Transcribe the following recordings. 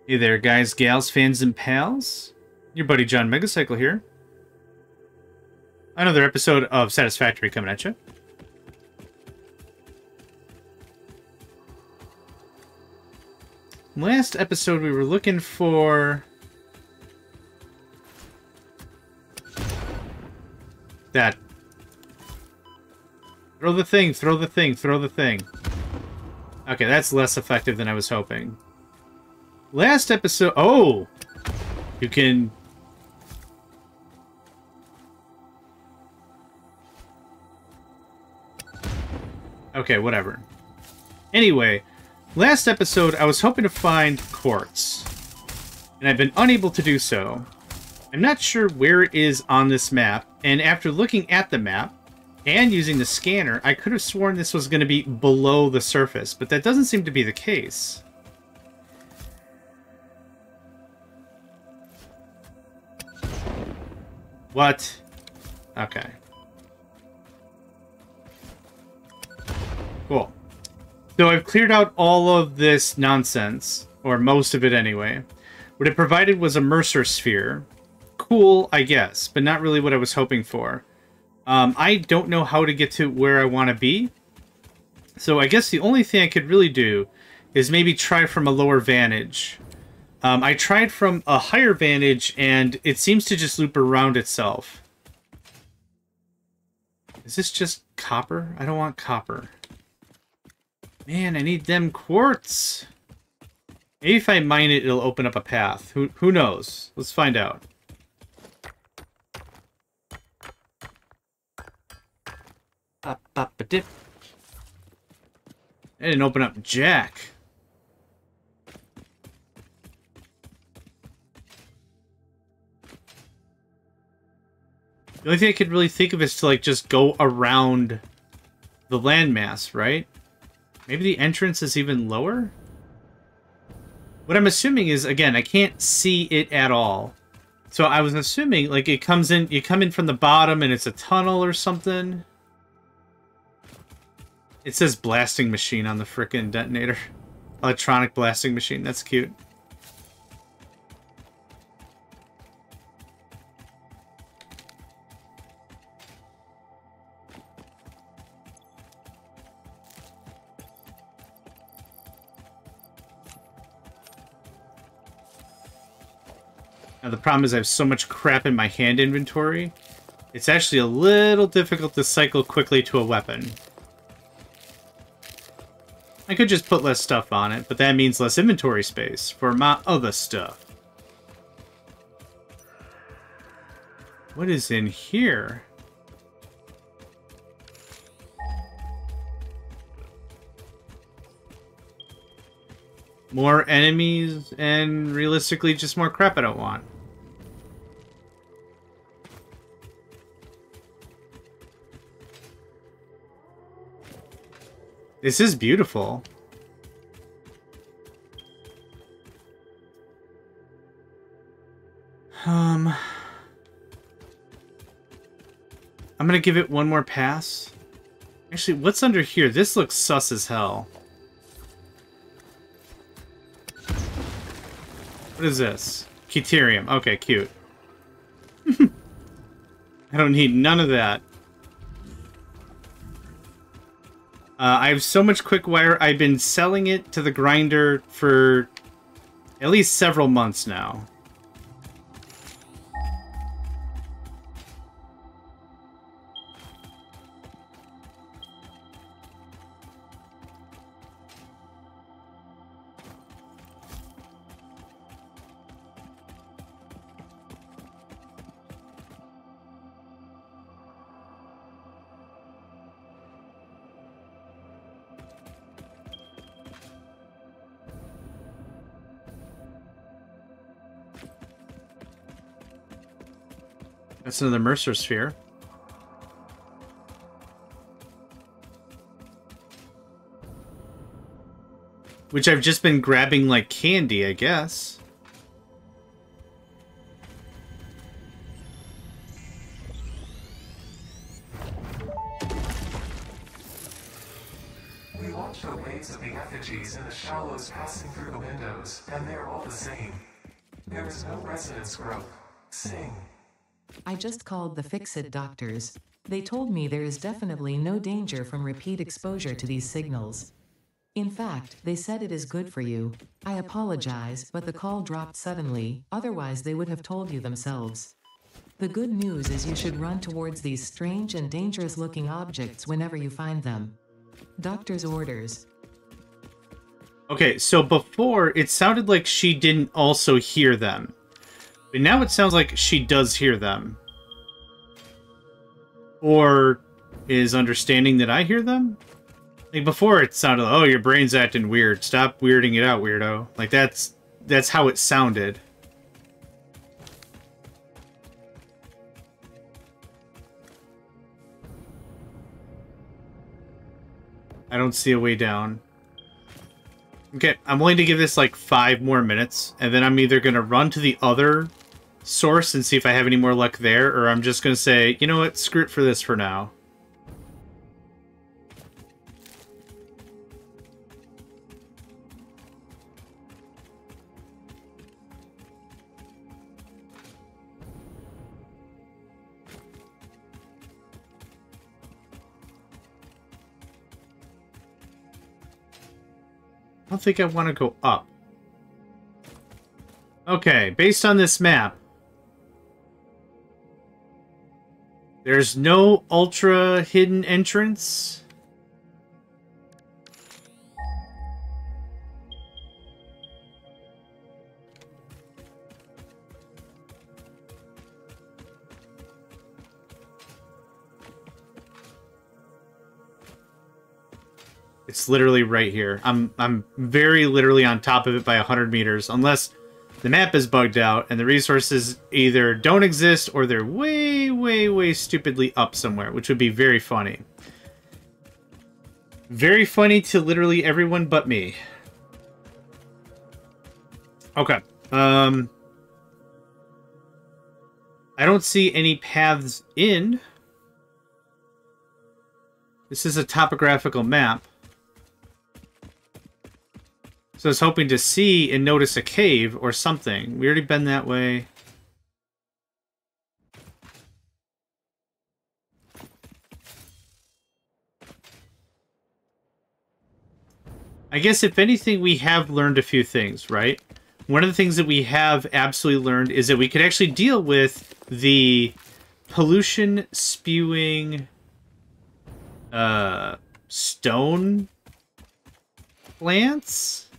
Hey there, guys, gals, fans, and pals. Your buddy JohnMegacycle here. Another episode of Satisfactory coming at you. Last episode, we were looking for that. Throw the thing, throw the thing, throw the thing. Okay, that's less effective than I was hoping. Last episode... Oh! You can... Okay, whatever. Anyway, last episode I was hoping to find quartz. And I've been unable to do so. I'm not sure where it is on this map, and after looking at the map and using the scanner, I could have sworn this was going to be below the surface, but that doesn't seem to be the case. What? Okay. Cool. So I've cleared out all of this nonsense, or most of it anyway. What it provided was a Mercer sphere. Cool, I guess, but not really what I was hoping for. I don't know how to get to where I want to be. So I guess the only thing I could really do is maybe try from a lower vantage. I tried from a higher vantage, and it seems to just loop around itself. Is this just copper? I don't want copper. Man, I need them quartz. Maybe if I mine it, it'll open up a path. Who knows? Let's find out. Up-up-a-dip. I didn't open up jack. The only thing I could really think of is to, like, just go around the landmass, right? Maybe the entrance is even lower? What I'm assuming is, again, I can't see it at all. So I was assuming, like, it comes in, you come in from the bottom and it's a tunnel or something. It says blasting machine on the frickin' detonator. Electronic blasting machine, that's cute. Now the problem is I have so much crap in my hand inventory, it's actually a little difficult to cycle quickly to a weapon. I could just put less stuff on it, but that means less inventory space for my other stuff. What is in here? More enemies and realistically just more crap I don't want. This is beautiful. I'm gonna give it one more pass. Actually, what's under here? This looks sus as hell. What is this? Deuterium. Okay, cute. I don't need none of that. I have so much quick wire, I've been selling it to the grinder for at least several months now. That's another Mercer sphere. Which I've just been grabbing like candy, I guess. We want Watch the waves of the effigies in the shallows passing through the windows, and they're all the same. There is no resonance growth. Sing. I just called the Fix-It doctors. They told me there is definitely no danger from repeat exposure to these signals. In fact, they said it is good for you. I apologize, but the call dropped suddenly, otherwise they would have told you themselves. The good news is you should run towards these strange and dangerous-looking objects whenever you find them. Doctor's orders. Okay, so before, it sounded like she didn't also hear them. But now it sounds like she does hear them. Or is understanding that I hear them? Like before it sounded like, oh, your brain's acting weird. Stop weirding it out, weirdo. Like that's how it sounded. I don't see a way down. Okay, I'm willing to give this like 5 more minutes, and then I'm either going to run to the other source and see if I have any more luck there, or I'm just going to say, you know what, screw it for this for now. I don't think I want to go up. Okay, based on this map, there's no ultra hidden entrance. It's literally right here. I'm very literally on top of it by 100 meters, unless the map is bugged out and the resources either don't exist or they're way, way, way stupidly up somewhere, which would be very funny. Very funny to literally everyone but me. Okay. I don't see any paths in. This is a topographical map. So I was hoping to see and notice a cave or something. We already been that way. I guess if anything, we have learned a few things, right? One of the things that we have absolutely learned is that we could actually deal with the pollution spewing stone plants.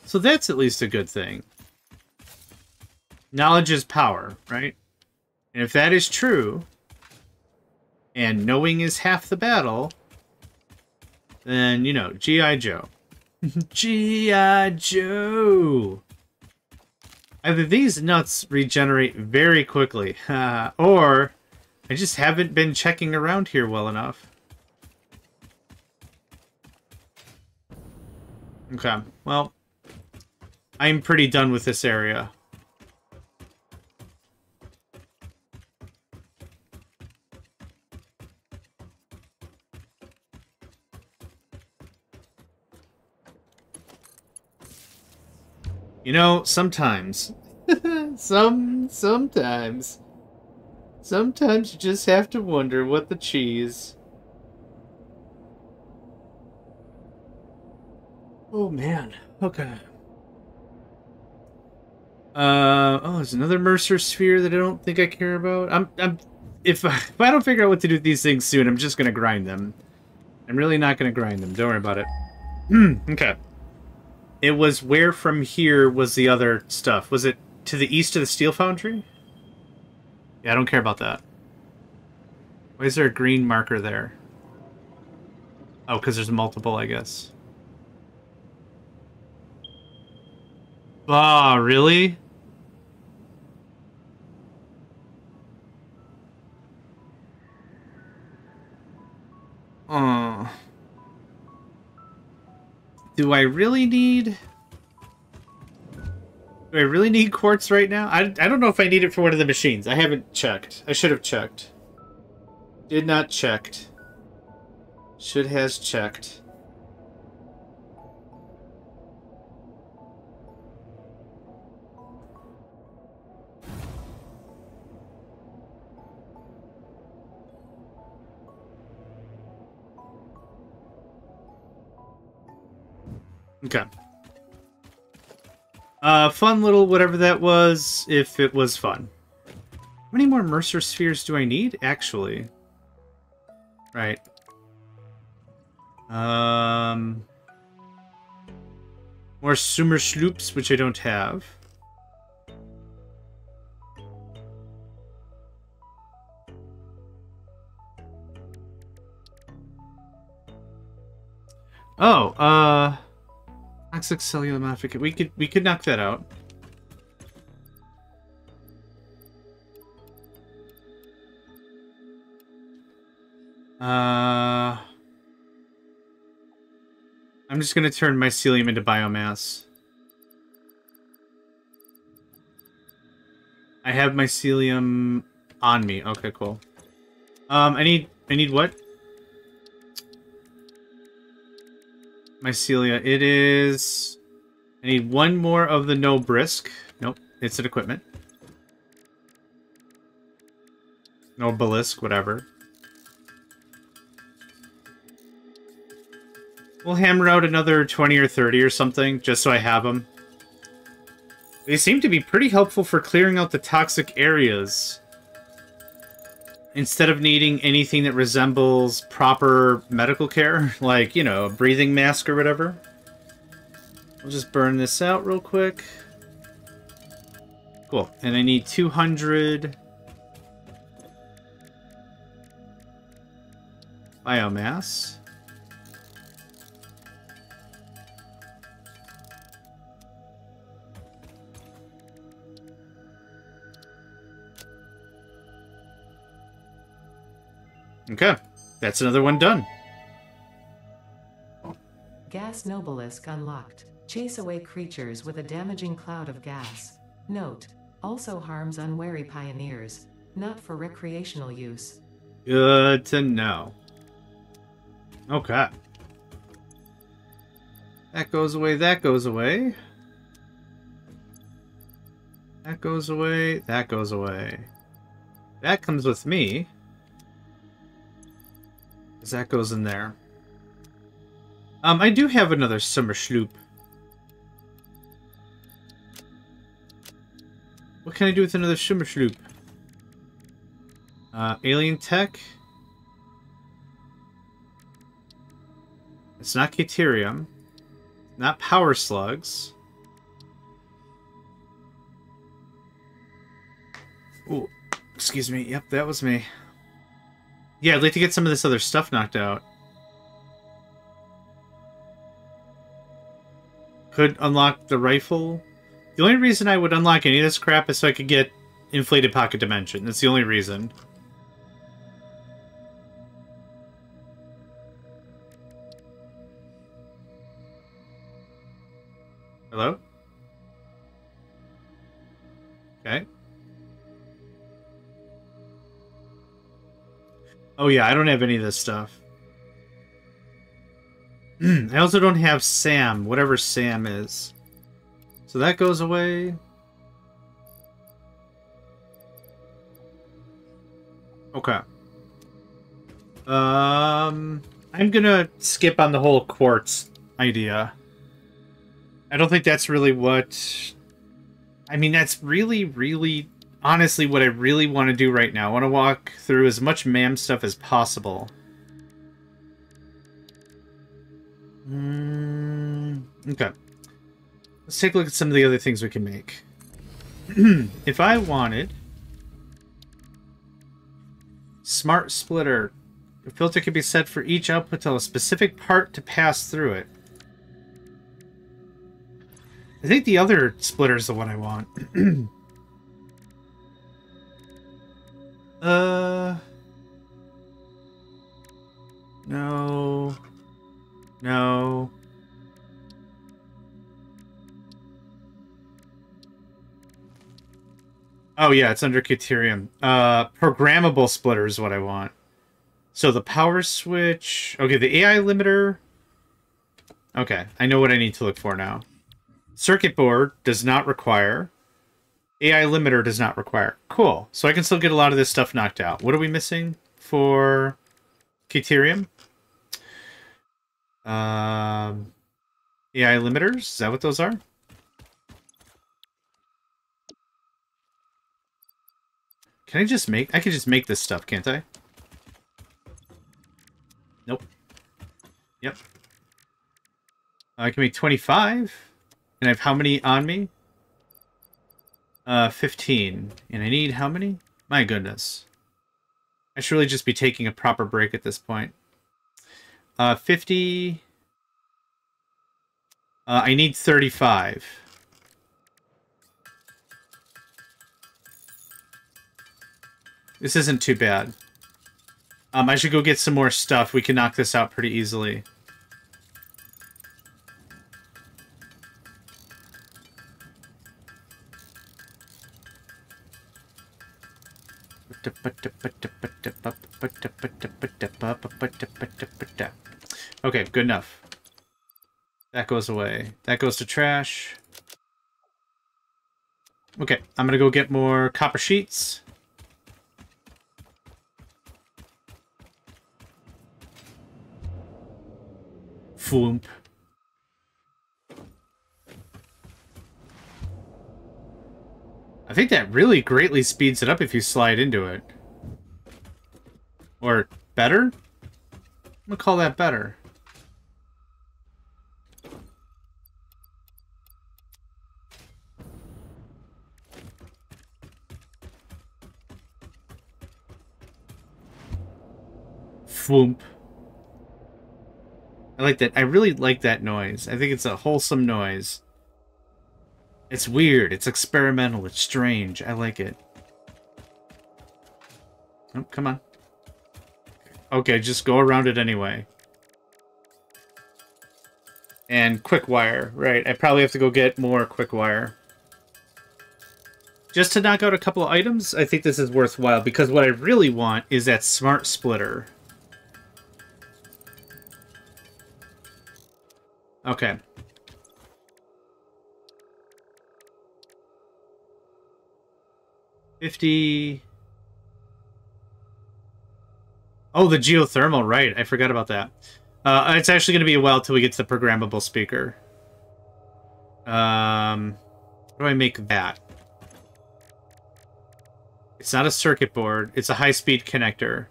So that's at least a good thing. Knowledge is power, right? And if that is true, and knowing is half the battle, then, you know, G.I. Joe. G.I. Joe! Either these nuts regenerate very quickly, or I just haven't been checking around here well enough. Okay, well, I'm pretty done with this area. You know, sometimes. Sometimes you just have to wonder what the cheese. Oh man. Okay. Oh, there's another Mercer sphere that I don't think I care about. If I don't figure out what to do with these things soon, I'm just gonna grind them. I'm really not gonna grind them. Don't worry about it. Okay. It was where from here was the other stuff. Was it to the east of the steel foundry? Yeah, I don't care about that. Why is there a green marker there? Oh, because there's multiple, I guess. Ah, really? Do I really need... Do I really need quartz right now? I don't know if I need it for one of the machines. I haven't checked. I should have checked. Did not checked. Should has checked. Okay. Fun little whatever that was, if it was fun. How many more Mercer spheres do I need, actually? Right. More Sumer Schloops, which I don't have. Oh, toxic cellular modification. We could knock that out. I'm just gonna turn mycelium into biomass. I have mycelium on me. Okay, cool. I need what? Mycelia. It is... I need one more of the no brisk. Nope, it's an equipment. No obelisk, whatever. We'll hammer out another 20 or 30 or something, just so I have them. They seem to be pretty helpful for clearing out the toxic areas. Instead of needing anything that resembles proper medical care, like, you know, a breathing mask or whatever. I'll just burn this out real quick. Cool. And I need 200 biomass. Okay, that's another one done. Gas Nobelisk unlocked. Chase away creatures with a damaging cloud of gas. Note, also harms unwary pioneers. Not for recreational use. Good to know. Okay. That goes away, that goes away. That goes away, that goes away. That comes with me. That goes in there. I do have another summer sloop. What can I do with another summer sloop? Alien tech. It's not Caterium. Not power slugs. Ooh, excuse me. Yep, that was me. Yeah, I'd like to get some of this other stuff knocked out. Could unlock the rifle. The only reason I would unlock any of this crap is so I could get inflated pocket dimension. That's the only reason. Hello? Okay. Oh yeah, I don't have any of this stuff. I also don't have Sam, whatever Sam is. So that goes away. Okay. I'm gonna skip on the whole quartz idea. I don't think that's really what... I mean, that's really, honestly what I really want to do right now. I want to walk through as much MAM stuff as possible. Okay. Let's take a look at some of the other things we can make. If I wanted... Smart splitter. The filter can be set for each output to a specific part to pass through it. I think the other splitter is the one I want. No. No. Oh yeah, it's under Caterium. Programmable splitter is what I want. So the power switch... Okay, the AI limiter... Okay, I know what I need to look for now. Circuit board does not require. AI limiter does not require. Cool. So I can still get a lot of this stuff knocked out. What are we missing for Caterium? AI limiters? Is that what those are? Can I just make... I can just make this stuff, can't I? Nope. Yep. I can make 25. And I have how many on me? 15. And I need how many? My goodness. I should really just be taking a proper break at this point. 50. I need 35. This isn't too bad. I should go get some more stuff. We can knock this out pretty easily. Okay, good enough. That goes away. That goes to trash. Okay, I'm gonna go get more copper sheets. Foomp. I think that really greatly speeds it up if you slide into it. Or better? I'm gonna call that better. Foomp. I like that. I really like that noise. I think it's a wholesome noise. It's weird. It's experimental. It's strange. I like it. Oh, come on. Okay, just go around it anyway. And quick wire. Right, I probably have to go get more quick wire. Just to knock out a couple of items, I think this is worthwhile, because what I really want is that smart splitter. Okay. $50. Oh, the geothermal, right. I forgot about that. It's actually going to be a while till we get to the programmable speaker. How do I make that? It's not a circuit board. It's a high-speed connector.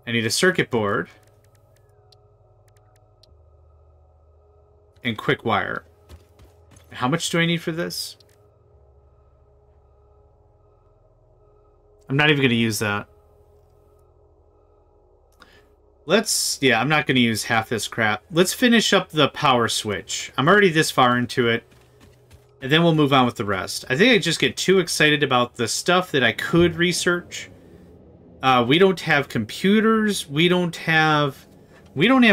I need a circuit board. And quick wire. How much do I need for this? I'm not even going to use that. Yeah, I'm not going to use half this crap. Let's finish up the power switch. I'm already this far into it. And then we'll move on with the rest. I think I just get too excited about the stuff that I could research. We don't have computers. We don't have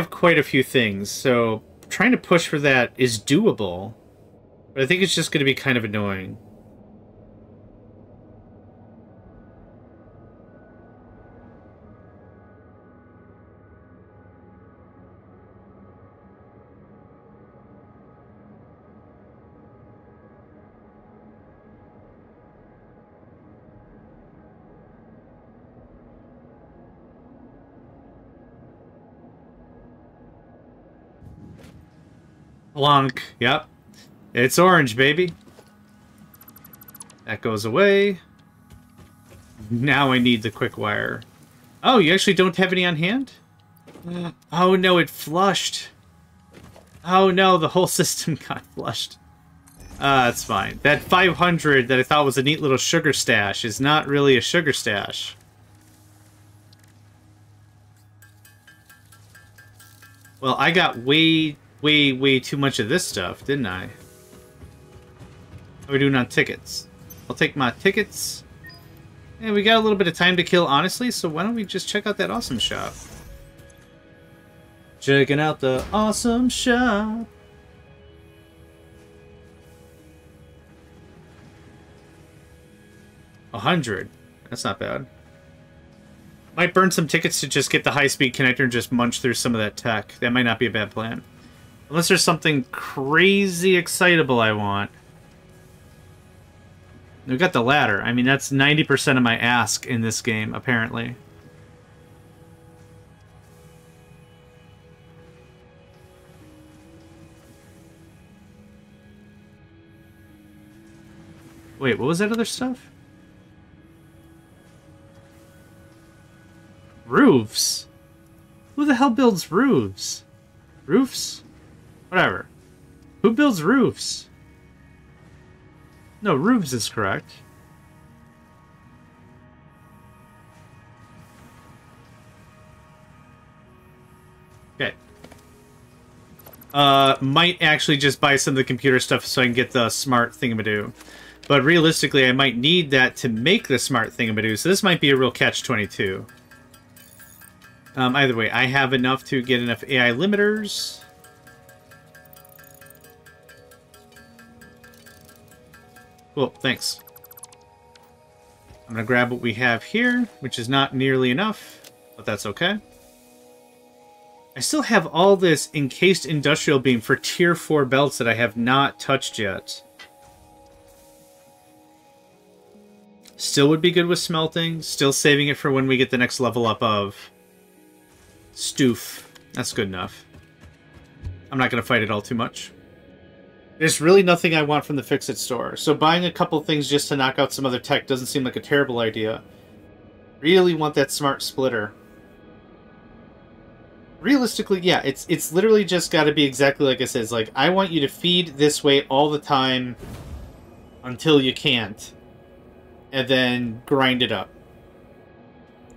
quite a few things. So trying to push for that is doable. But I think it's just going to be kind of annoying. Plonk. Yep. It's orange, baby. That goes away. Now I need the quick wire. Oh, you actually don't have any on hand? Oh no, it flushed. Oh no, the whole system got flushed. That's fine. That 500 that I thought was a neat little sugar stash is not really a sugar stash. Well, I got way too much of this stuff, didn't I? How are we doing on tickets? I'll take my tickets. And we got a little bit of time to kill, honestly, so why don't we just check out that awesome shop? Checking out the awesome shop. $100. That's not bad. Might burn some tickets to just get the high-speed connector and just munch through some of that tech. That might not be a bad plan. Unless there's something crazy excitable I want. We got the ladder. I mean, that's 90% of my ask in this game, apparently. Wait, what was that other stuff? Roofs? Who the hell builds roofs? Roofs? Whatever. Who builds roofs? No, roofs is correct. Okay. Might actually just buy some of the computer stuff so I can get the smart thingamadoo. But realistically, I might need that to make the smart thingamadoo, so this might be a real catch-22. Either way, I have enough to get enough AI limiters. Cool, thanks. I'm gonna grab what we have here, which is not nearly enough, but that's okay. I still have all this encased industrial beam for tier 4 belts that I have not touched yet. Still would be good with smelting, still saving it for when we get the next level up of Stoof. That's good enough. I'm not going to fight it all too much. There's really nothing I want from the Fix-It store, so buying a couple things just to knock out some other tech doesn't seem like a terrible idea. Really want that smart splitter. Realistically, yeah, it's literally just got to be exactly like it says. Like, I want you to feed this way all the time until you can't, and then grind it up.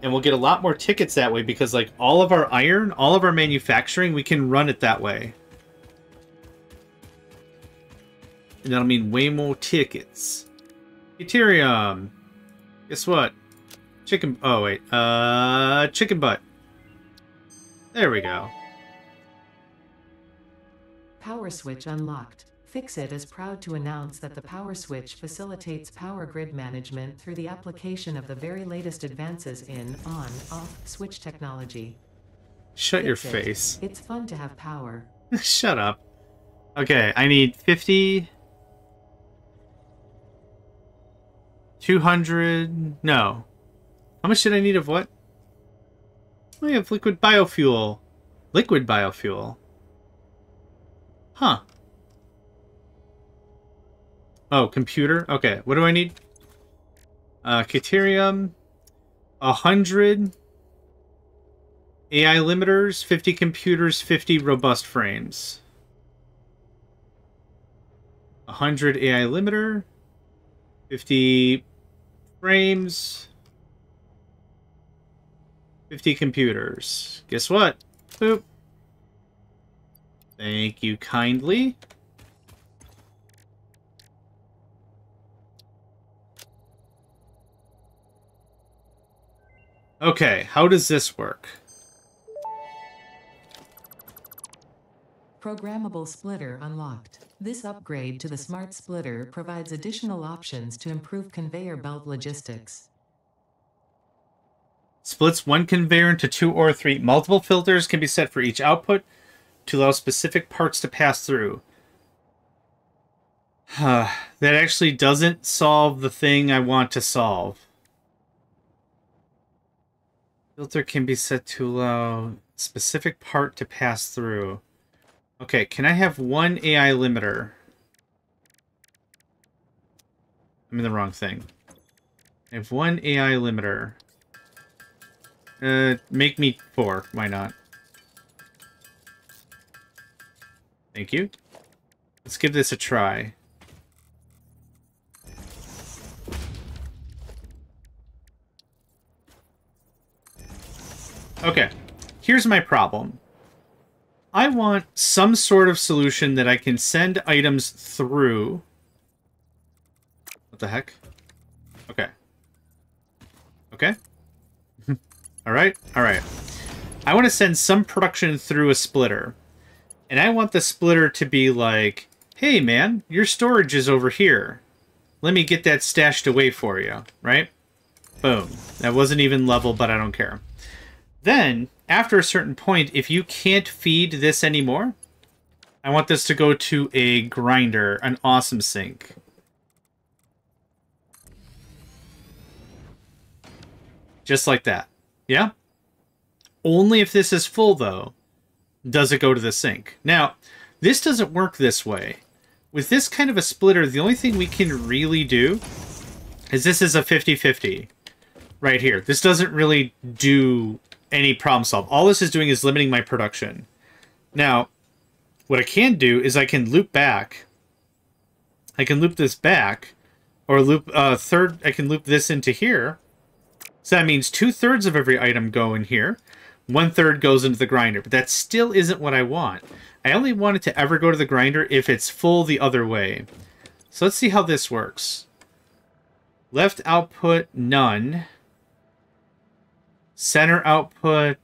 And we'll get a lot more tickets that way because, like, all of our iron, all of our manufacturing, we can run it that way. And that'll mean way more tickets. Ethereum. Guess what? Chicken... Oh, wait. Chicken butt. There we go. Power switch unlocked. Fix-It is proud to announce that the power switch facilitates power grid management through the application of the very latest advances in on-off switch technology. Shut your Fix-It. face. It's fun to have power. Shut up. Okay, I need 50... 200... No. How much did I need of what? I have liquid biofuel. Liquid biofuel. Huh. Oh, computer? Okay, what do I need? Caterium. 100 AI limiters, 50 computers, 50 robust frames. 100 AI limiter, 50 frames, 50 computers. Guess what? Boop. Thank you kindly. Okay, how does this work? Programmable splitter unlocked. This upgrade to the smart splitter provides additional options to improve conveyor belt logistics. Splits one conveyor into 2 or 3. Multiple filters can be set for each output to allow specific parts to pass through. That actually doesn't solve the thing I want to solve. Filter can be set to allow specific part to pass through. Okay, can I have one AI limiter? I'm in the wrong thing. I have one AI limiter. Make me 4. Why not? Thank you. Let's give this a try. Okay, here's my problem. I want some sort of solution that I can send items through. What the heck? Okay. Okay. Alright, alright. I want to send some production through a splitter. And I want the splitter to be like, hey man, your storage is over here. Let me get that stashed away for you, right? Boom. That wasn't even level, but I don't care. Then, after a certain point, if you can't feed this anymore, I want this to go to a grinder, an awesome sink. Just like that. Yeah? Only if this is full, though, does it go to the sink. Now, this doesn't work this way. with this kind of a splitter, the only thing we can really do is this is a 50-50 right here. This doesn't really do any problem solve. All this is doing is limiting my production. Now, what I can do is I can loop back. I can loop this back, or loop I can loop this into here. So that means 2/3 of every item go in here. 1/3 goes into the grinder, but that still isn't what I want. I only want it to ever go to the grinder if it's full the other way. So let's see how this works. Left output, none. Center output,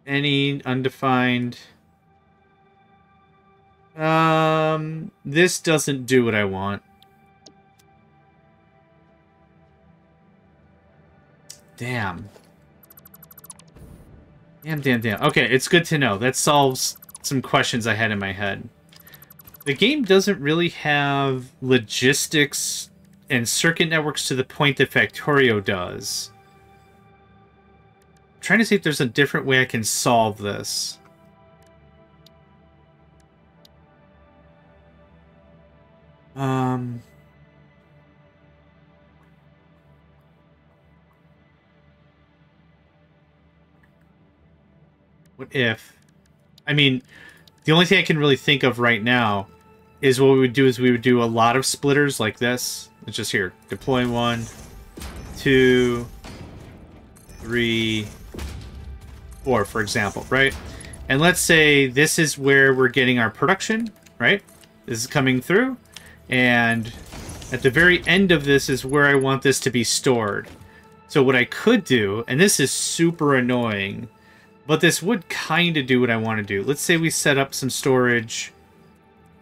any, undefined. This doesn't do what I want. Damn. Damn. Okay, it's good to know. That solves some questions I had in my head. The game doesn't really have logistics and circuit networks to the point that Factorio does. I'm trying to see if there's a different way I can solve this. What if... I mean, the only thing I can really think of right now is what we would do is we would do a lot of splitters like this. It's just here. Deploy 1, 2, 3, 4, for example, right? And let's say this is where we're getting our production, right? This is coming through. And at the very end of this is where I want this to be stored. So what I could do, and this is super annoying, but this would kind of do what I want to do. Let's say we set up some storage.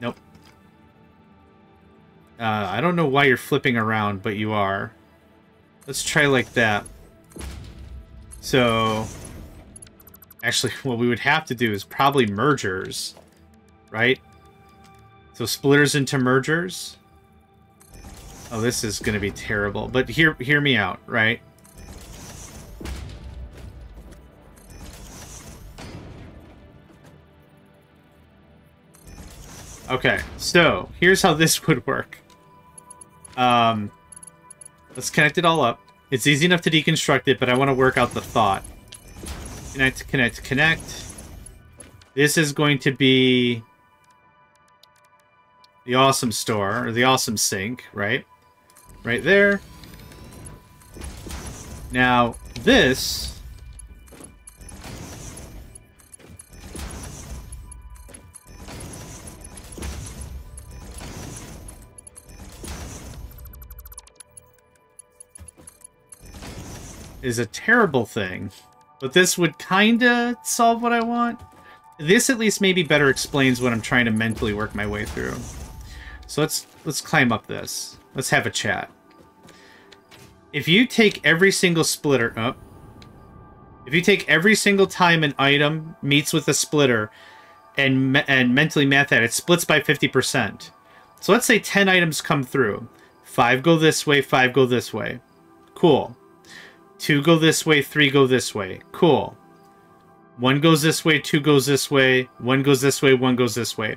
Nope. I don't know why you're flipping around, but you are. Let's try like that. So, actually, what we would have to do is probably mergers, right? So splitters into mergers. Oh, this is going to be terrible. But hear me out, right? Okay, so here's how this would work. Let's connect it all up. It's easy enough to deconstruct it, but I want to work out the thought. Connect. This is going to be the awesome store, or the awesome sink, right? Right there. Now, this... is a terrible thing, but this would kinda solve what I want. This at least maybe better explains what I'm trying to mentally work my way through. So let's climb up this. Let's have a chat. If you take every single splitter if you take every single time an item meets with a splitter and mentally math that, it splits by 50%. So let's say 10 items come through. 5 go this way, 5 go this way. Cool. 2 go this way, 3 go this way. Cool. 1 goes this way, 2 goes this way, 1 goes this way, 1 goes this way.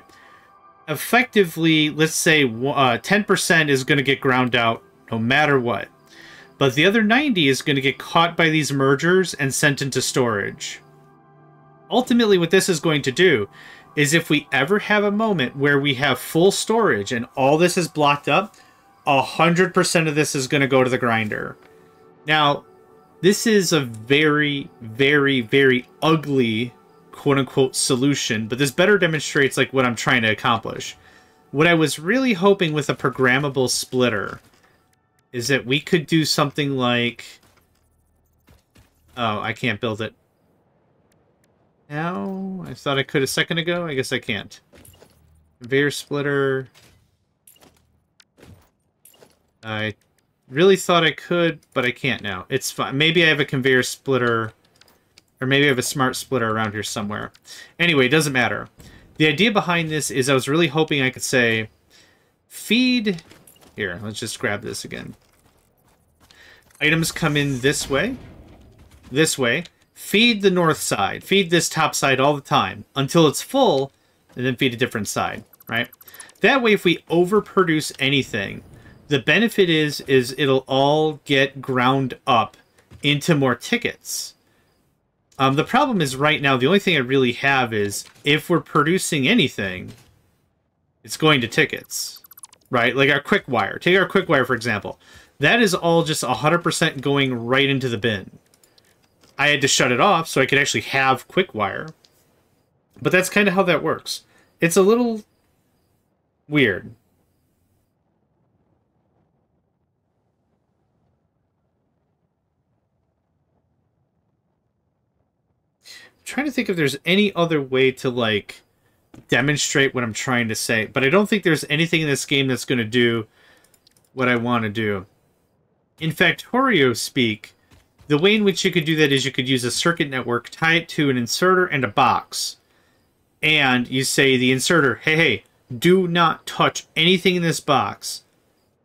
Effectively, let's say 10% is going to get ground out no matter what. But the other 90 is going to get caught by these mergers and sent into storage. Ultimately, what this is going to do is if we ever have a moment where we have full storage and all this is blocked up, 100% of this is going to go to the grinder. Now, this is a very, very, very ugly, quote-unquote, solution, but this better demonstrates like what I'm trying to accomplish. What I was really hoping with a programmable splitter is that we could do something like... Oh, I can't build it now. I thought I could a second ago. I guess I can't. Conveyor splitter. I really thought I could, but I can't now. It's fine. Maybe I have a conveyor splitter, or maybe I have a smart splitter around here somewhere. Anyway, it doesn't matter. The idea behind this is I was really hoping I could say, feed... Here, let's just grab this again. Items come in this way. This way. Feed the north side. Feed this top side all the time until it's full, and then feed a different side. right? That way, if we overproduce anything, the benefit is it'll all get ground up into more tickets. The problem is right now, the only thing I really have is if we're producing anything, it's going to tickets, right? Like our quick wire. Take our quick wire, for example. That is all just 100% going right into the bin. I had to shut it off so I could actually have quick wire. But that's kind of how that works. It's a little weird. I'm trying to think if there's any other way to, like, demonstrate what I'm trying to say. But I don't think there's anything in this game that's going to do what I want to do. In Factorio speak, the way in which you could do that is you could use a circuit network, tie it to an inserter and a box. And you say the inserter, hey, do not touch anything in this box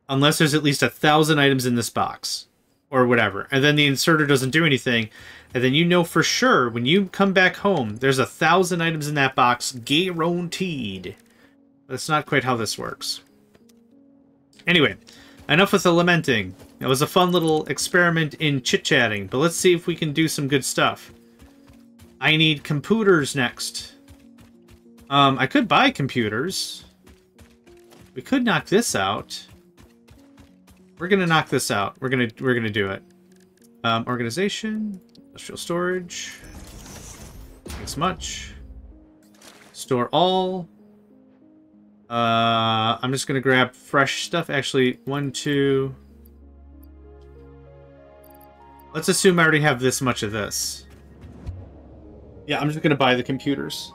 unless there's at least 1,000 items in this box. Or whatever. And then the inserter doesn't do anything. And then you know for sure when you come back home, there's 1,000 items in that box, guaranteed. That's not quite how this works. Anyway, enough with the lamenting. It was a fun little experiment in chit-chatting, but let's see if we can do some good stuff. I need computers next. I could buy computers. We could knock this out. We're gonna knock this out. We're gonna do it. Organization, industrial storage. Thanks much. Store all. I'm just gonna grab fresh stuff. Actually, 1, 2. Let's assume I already have this much of this. Yeah, I'm just gonna buy the computers.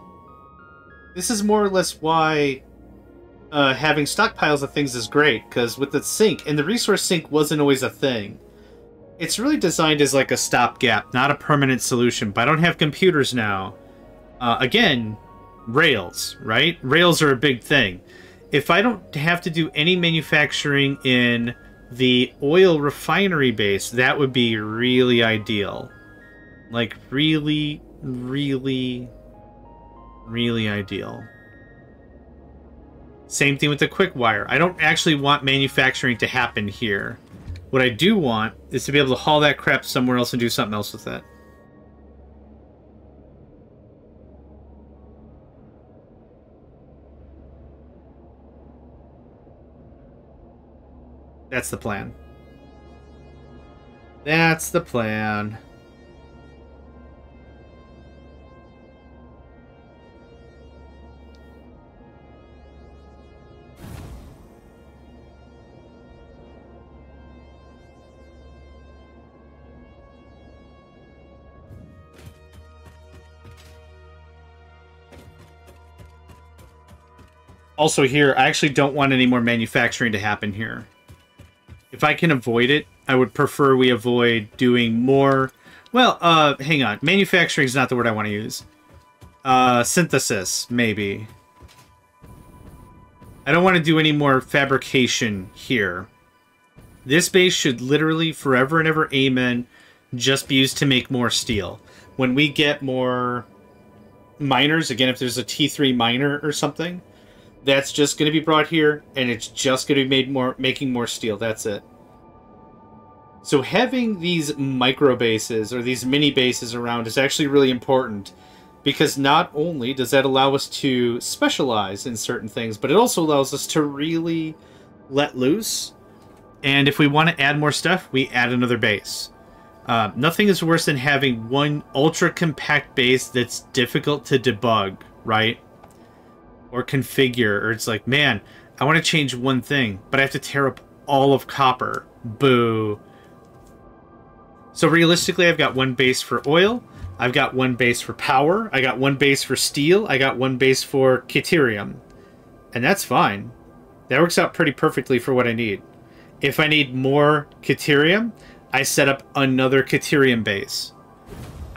This is more or less why having stockpiles of things is great, because with the sink, and the resource sink wasn't always a thing. It's really designed as like a stopgap, not a permanent solution, but I don't have computers now. Again, rails, right? Rails are a big thing. If I don't have to do any manufacturing in the oil refinery base, that would be really ideal. Like, really, really, really ideal. Same thing with the quick wire. I don't actually want manufacturing to happen here. What I do want is to be able to haul that crap somewhere else and do something else with it. That's the plan. That's the plan. Also here, I actually don't want any more manufacturing to happen here. If I can avoid it, I would prefer we avoid doing more... Well, hang on. Manufacturing is not the word I want to use. Synthesis, maybe. I don't want to do any more fabrication here. This base should literally, forever and ever, amen, just be used to make more steel. When we get more miners, again, if there's a T3 miner or something... That's just going to be brought here, and it's just going to be making more steel. That's it. So having these micro bases, or these mini bases around, is actually really important. Because not only does that allow us to specialize in certain things, but it also allows us to really let loose. And if we want to add more stuff, we add another base. Nothing is worse than having one ultra-compact base that's difficult to debug, right? Or configure, or it's like, man, I want to change one thing, but I have to tear up all of copper. Boo. So realistically, I've got one base for oil, I've got one base for power, I got one base for steel, I got one base for Caterium. And that's fine. That works out pretty perfectly for what I need. If I need more Caterium, I set up another Caterium base.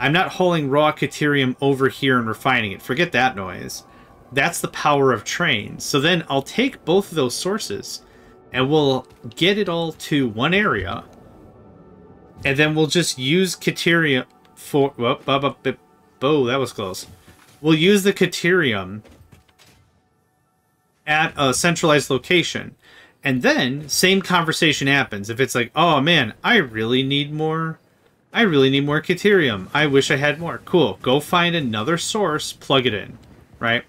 I'm not hauling raw Caterium over here and refining it. Forget that noise. That's the power of trains. So then I'll take both of those sources and we'll get it all to one area. And then we'll just use Caterium for... Oh, that was close. We'll use the Caterium at a centralized location. And then, same conversation happens. If it's like, oh man, I really need more Caterium. I wish I had more. Cool. Go find another source, plug it in. Right?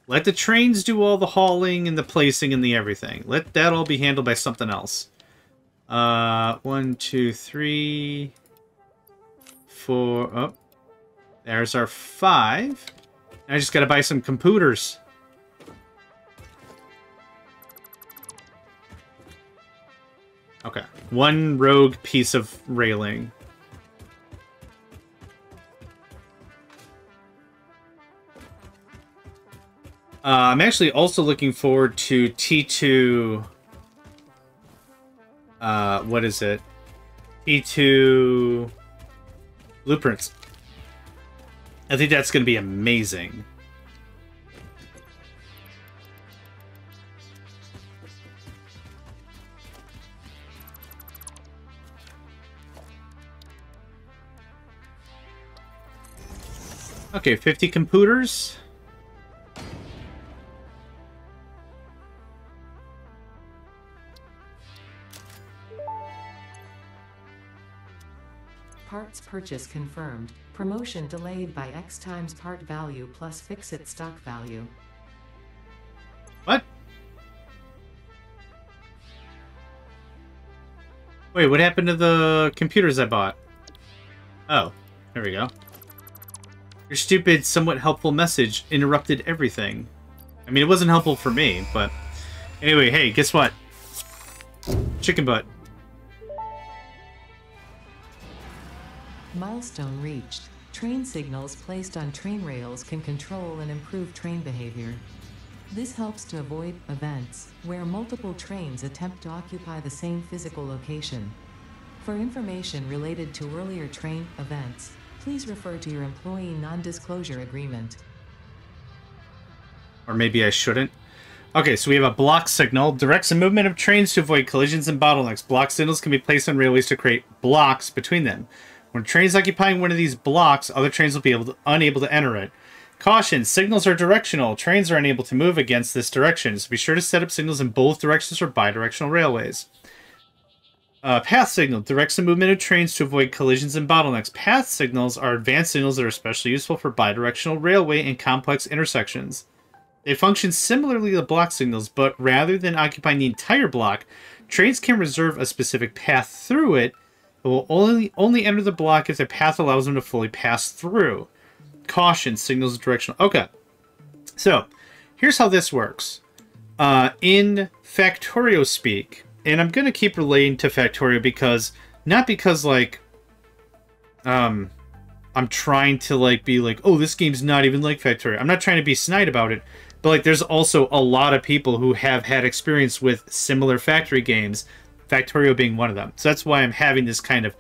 Let the trains do all the hauling and the placing and the everything. Let that all be handled by something else. 1, 2, 3, 4. Oh, there's our 5. I just gotta buy some computers. Okay. 1 rogue piece of railing. I'm actually also looking forward to T2... what is it? T2... Blueprints. I think that's going to be amazing. Okay, 50 computers. Parts purchase confirmed. Promotion delayed by X times part value plus fix-it stock value. What? Wait, what happened to the computers I bought? Oh, there we go. Your stupid, somewhat helpful message interrupted everything. I mean, it wasn't helpful for me, but... Anyway, hey, guess what? Chicken butt. Milestone reached. Train signals placed on train rails can control and improve train behavior. This helps to avoid events where multiple trains attempt to occupy the same physical location. For information related to earlier train events, please refer to your employee non-disclosure agreement. Or maybe I shouldn't. Okay, so we have a block signal. Directs the movement of trains to avoid collisions and bottlenecks. Block signals can be placed on railways to create blocks between them. When a train is occupying one of these blocks, other trains will be unable to enter it. Caution, signals are directional. Trains are unable to move against this direction, so be sure to set up signals in both directions for bidirectional railways. Path signal directs the movement of trains to avoid collisions and bottlenecks. Path signals are advanced signals that are especially useful for bidirectional railway and complex intersections. They function similarly to block signals, but rather than occupying the entire block, trains can reserve a specific path through it. It will only enter the block if the path allows them to fully pass through. Caution, signals directional. Okay, so here's how this works. In Factorio speak, and I'm going to keep relating to Factorio because, not because, like, I'm trying to, like, be like, oh, this game's not even like Factorio. I'm not trying to be snide about it, but, like, there's also a lot of people who have had experience with similar factory games, Factorio being one of them. So that's why I'm having this kind of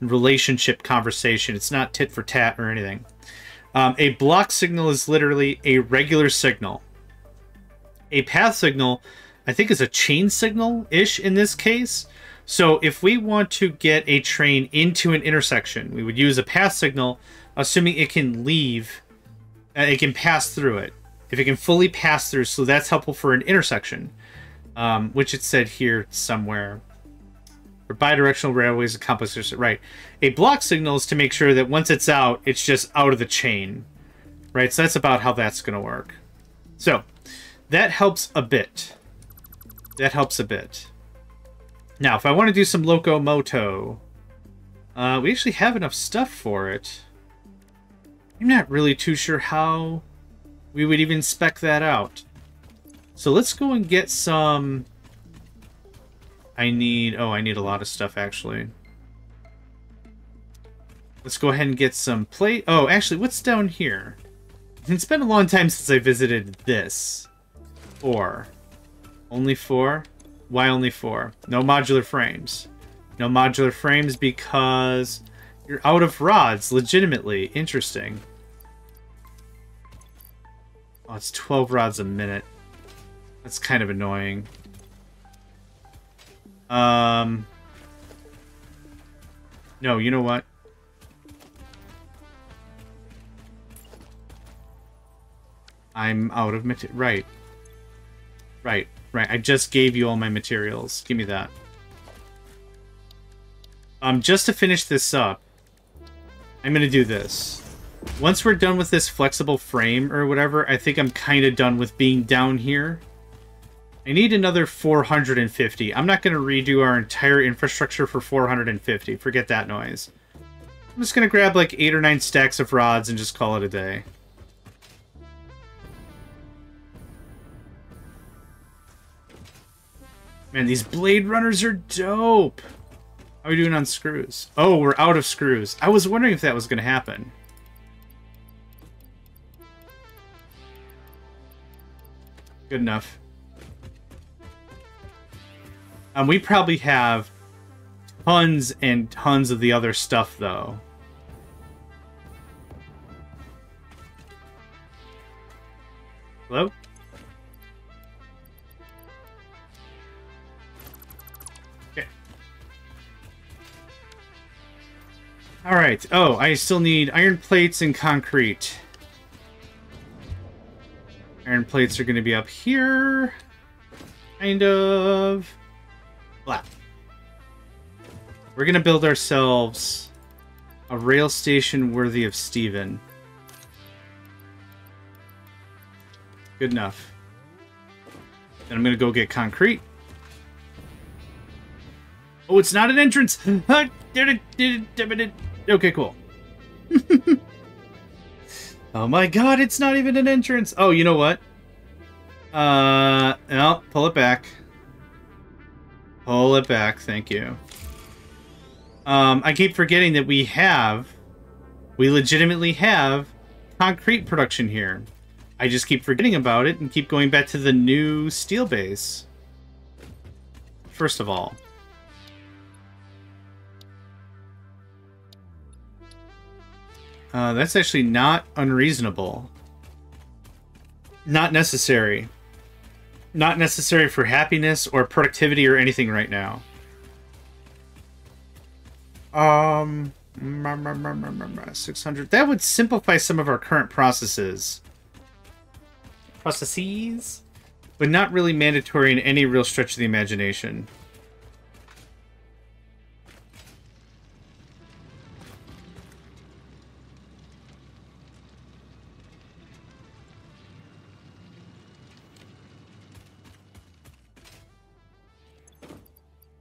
relationship conversation. It's not tit for tat or anything. A block signal is literally a regular signal. A path signal, I think, is a chain signal-ish in this case. So if we want to get a train into an intersection, we would use a path signal, assuming it can leave, it can pass through it. If it can fully pass through, so that's helpful for an intersection, which it said here somewhere. For bidirectional railways and complex, right. A block signal is to make sure that once it's out, it's just out of the chain. Right, so that's about how that's going to work. So, that helps a bit. That helps a bit. Now, if I want to do some locomoto, we actually have enough stuff for it. I'm not really too sure how we would even spec that out. So let's go and get some... I need a lot of stuff, actually. Let's go ahead and get some plate. Oh, actually, what's down here? It's been a long time since I visited this. 4. Only 4? Why only 4? No modular frames. No modular frames because you're out of rods, legitimately. Interesting. Oh, it's 12 rods a minute. That's kind of annoying. No, you know what? I'm out of material. Right. Right, right. I just gave you all my materials. Give me that. Just to finish this up, I'm going to do this. Once we're done with this flexible frame or whatever, I think I'm kind of done with being down here. I need another 450. I'm not going to redo our entire infrastructure for 450. Forget that noise. I'm just going to grab like 8 or 9 stacks of rods and just call it a day. Man, these Blade Runners are dope. How are we doing on screws? Oh, we're out of screws. I was wondering if that was going to happen. Good enough. We probably have tons and tons of the other stuff, though. Hello? Okay. Alright. Oh, I still need iron plates and concrete. Iron plates are going to be up here. Kind of. Blah. We're going to build ourselves a rail station worthy of Steven. Good enough. Then I'm going to go get concrete. Oh, it's not an entrance! Okay, cool. Oh my god, it's not even an entrance! Oh, you know what? No, pull it back. Pull it back, thank you. I keep forgetting that we legitimately have concrete production here. I just keep forgetting about it and keep going back to the new steel base. First of all. That's actually not unreasonable. Not necessary. Not necessary for happiness or productivity or anything right now. 600. That would simplify some of our current processes. But not really mandatory in any real stretch of the imagination.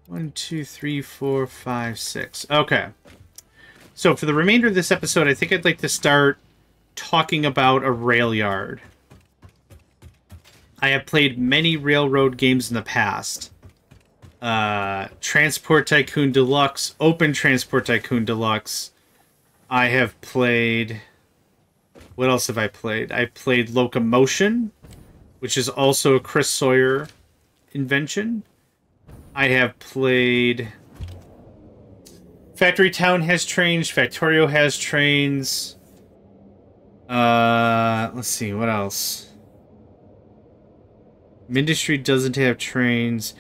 One, two, three, four, five, six. Okay. So for the remainder of this episode, I think I'd like to start talking about a rail yard. I have played many railroad games in the past. Transport Tycoon Deluxe, Open Transport Tycoon Deluxe. I have played... What else have I played? I played Locomotion, which is also a Chris Sawyer invention. I have played... Factory Town has trains. Factorio has trains. Let's see, what else? Industry doesn't have trains.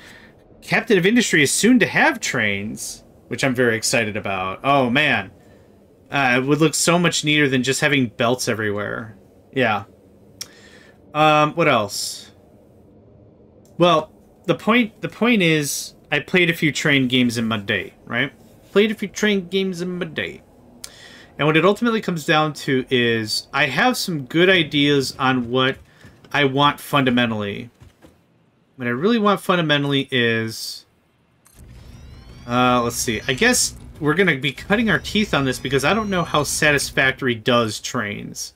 Captain of Industry is soon to have trains, which I'm very excited about. Oh, man. It would look so much neater than just having belts everywhere. Yeah. What else? Well, the point is, I played a few train games in my day, right? Played a few train games in my day. And what it ultimately comes down to is, I have some good ideas on what I want fundamentally. What I really want fundamentally is... let's see. I guess we're going to be cutting our teeth on this because I don't know how Satisfactory does trains.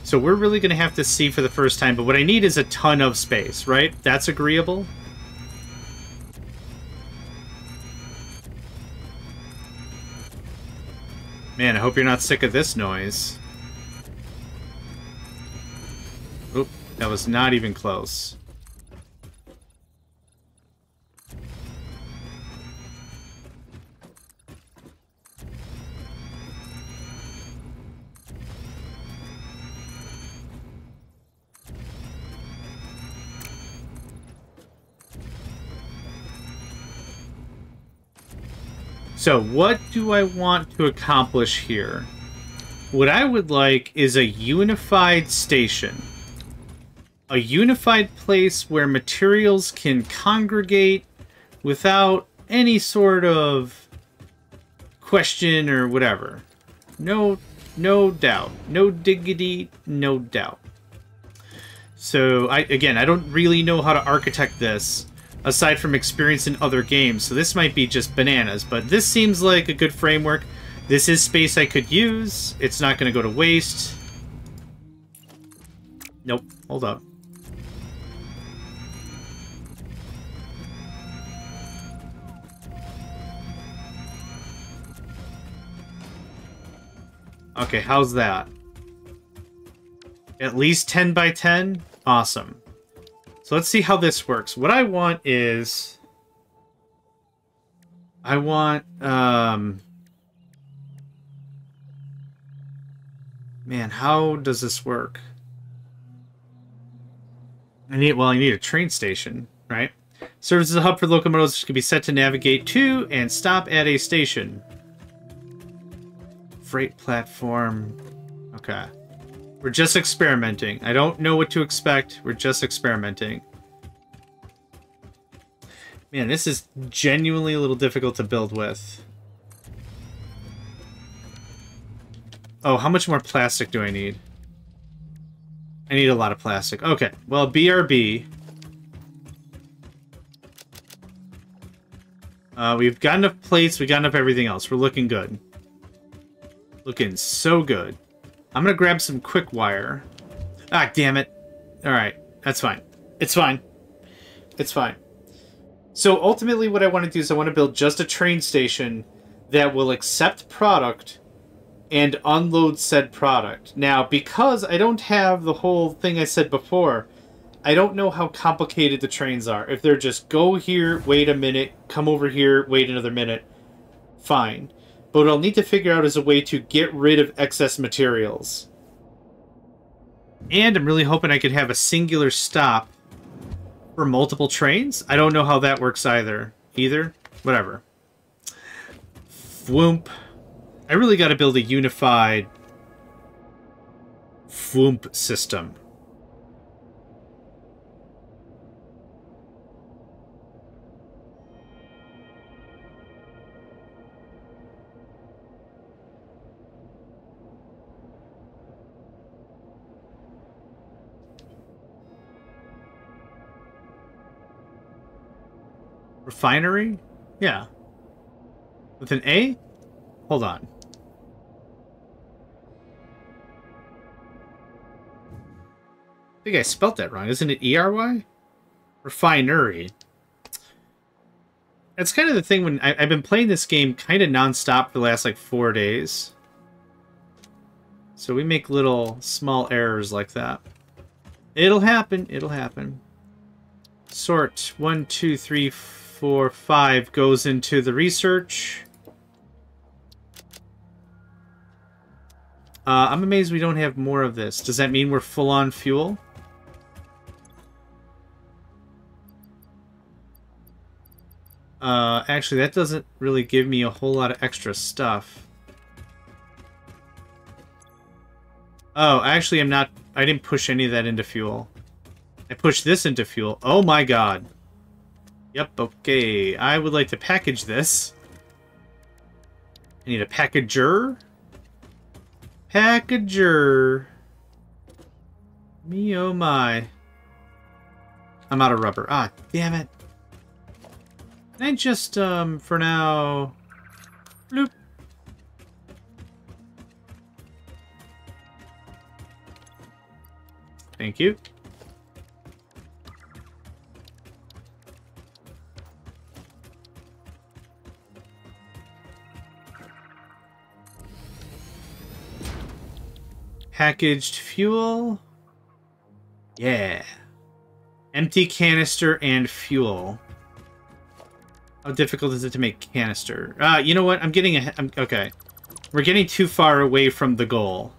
So we're really going to have to see for the first time. But what I need is a ton of space, right? That's agreeable. Man, I hope you're not sick of this noise. Oop, that was not even close. So, what do I want to accomplish here? What I would like is a unified station. a unified place where materials can congregate without any sort of question or whatever. No doubt. No diggity, no doubt. So, again, I don't really know how to architect this, aside from experience in other games, so this might be just bananas, but this seems like a good framework. This is space I could use. It's not going to go to waste. Nope. Hold up. Okay, how's that? At least 10 by 10? Awesome. So let's see how this works. What I want is... I want, man, how does this work? I need a train station, right? Serves as a hub for locomotives which can be set to navigate to and stop at a station. Freight platform. Okay. We're just experimenting. I don't know what to expect. We're just experimenting. Man, this is genuinely a little difficult to build with. Oh, how much more plastic do I need? I need a lot of plastic. Okay, well, BRB. We've got enough plates, we got enough everything else. We're looking good. Looking so good. I'm gonna grab some quick wire. Ah, damn it. Alright, that's fine. It's fine. It's fine. So ultimately what I want to do is I want to build just a train station that will accept product and unload said product. Now, because I don't have the whole thing I said before, I don't know how complicated the trains are. If they're just go here, wait a minute, come over here, wait another minute, fine. But what I'll need to figure out is a way to get rid of excess materials. And I'm really hoping I could have a singular stop for multiple trains. I don't know how that works either. Whatever. Fwoomp. I really got to build a unified Fwoomp system. Refinery? Yeah. With an A? Hold on. I think I spelt that wrong. Isn't it E-R-Y? Refinery. That's kind of the thing when I've been playing this game kind of non-stop for the last like 4 days. So we make little small errors like that. It'll happen. It'll happen. Sort 1, 2, 3, 4, 5 goes into the research. I'm amazed we don't have more of this. Does that mean we're full on fuel? Actually, that doesn't really give me a whole lot of extra stuff. Oh, actually, I didn't push any of that into fuel. I pushed this into fuel. Oh my god. Yep, okay. I would like to package this. I need a packager. Packager. Me oh my. I'm out of rubber. Ah, damn it. Can I just, for now... Bloop. Thank you. Packaged fuel. Yeah. Empty canister and fuel. How difficult is it to make canister? You know what? I'm getting okay. We're getting too far away from the goal.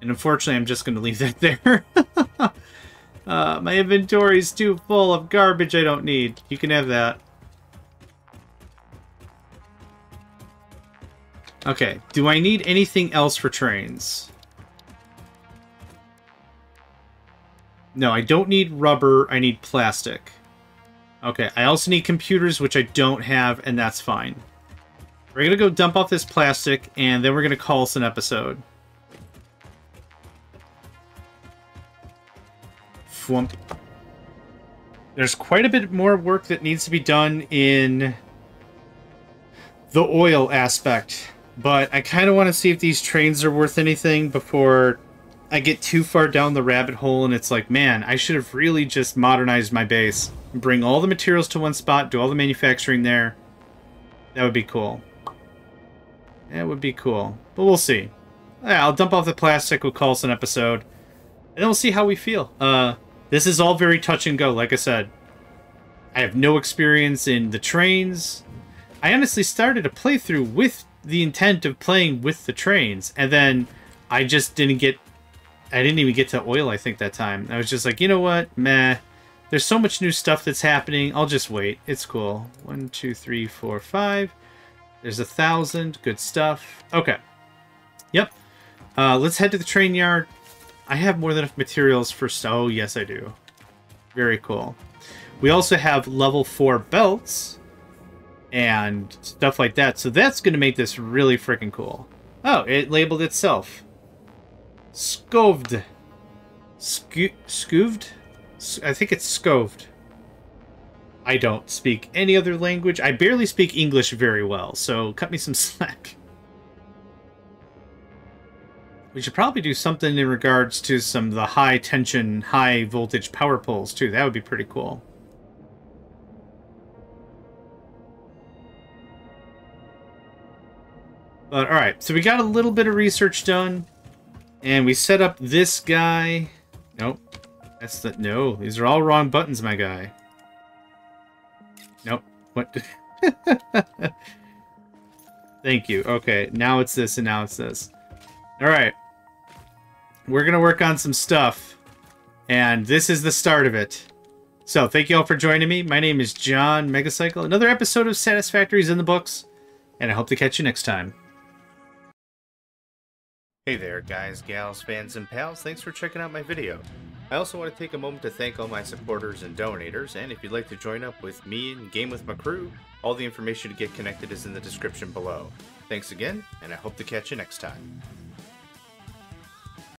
And unfortunately, I'm just going to leave that there. My inventory's too full of garbage I don't need. You can have that. Okay. Do I need anything else for trains? No, I don't need rubber. I need plastic. Okay, I also need computers, which I don't have, and that's fine. We're going to go dump off this plastic, and then we're going to call us an episode. Fwump. There's quite a bit more work that needs to be done in the oil aspect, but I kind of want to see if these trains are worth anything before I get too far down the rabbit hole and it's like, man, I should have really just modernized my base. Bring all the materials to one spot, do all the manufacturing there. That would be cool. That would be cool. But we'll see. Yeah, I'll dump off the plastic, we'll call us an episode, and then we'll see how we feel. This is all very touch and go, like I said. I have no experience in the trains. I honestly started a playthrough with the intent of playing with the trains, and then I just didn't get... I didn't even get to oil, I think, that time. I was just like, you know what? Meh. There's so much new stuff that's happening. I'll just wait. It's cool. 1, 2, 3, 4, 5. There's 1,000. Good stuff. Okay. Yep. Let's head to the train yard. I have more than enough materials for... Oh, yes, I do. Very cool. We also have level 4 belts and stuff like that. So that's going to make this really freaking cool. Oh, it labeled itself. Scoved. Scooved? I think it's scoved. I don't speak any other language. I barely speak English very well, so cut me some slack. We should probably do something in regards to some of the high tension, high voltage power poles too. That would be pretty cool. But alright, so we got a little bit of research done. And we set up this guy. Nope. That's the... No, these are all wrong buttons, my guy. Nope. What? Thank you. Okay, now it's this and now it's this. Alright. We're going to work on some stuff. And this is the start of it. So, thank you all for joining me. My name is JohnMegacycle. Another episode of Satisfactory is in the books. And I hope to catch you next time. Hey there, guys, gals, fans, and pals. Thanks for checking out my video. I also want to take a moment to thank all my supporters and donators, and if you'd like to join up with me and game with my crew, all the information to get connected is in the description below. Thanks again, and I hope to catch you next time.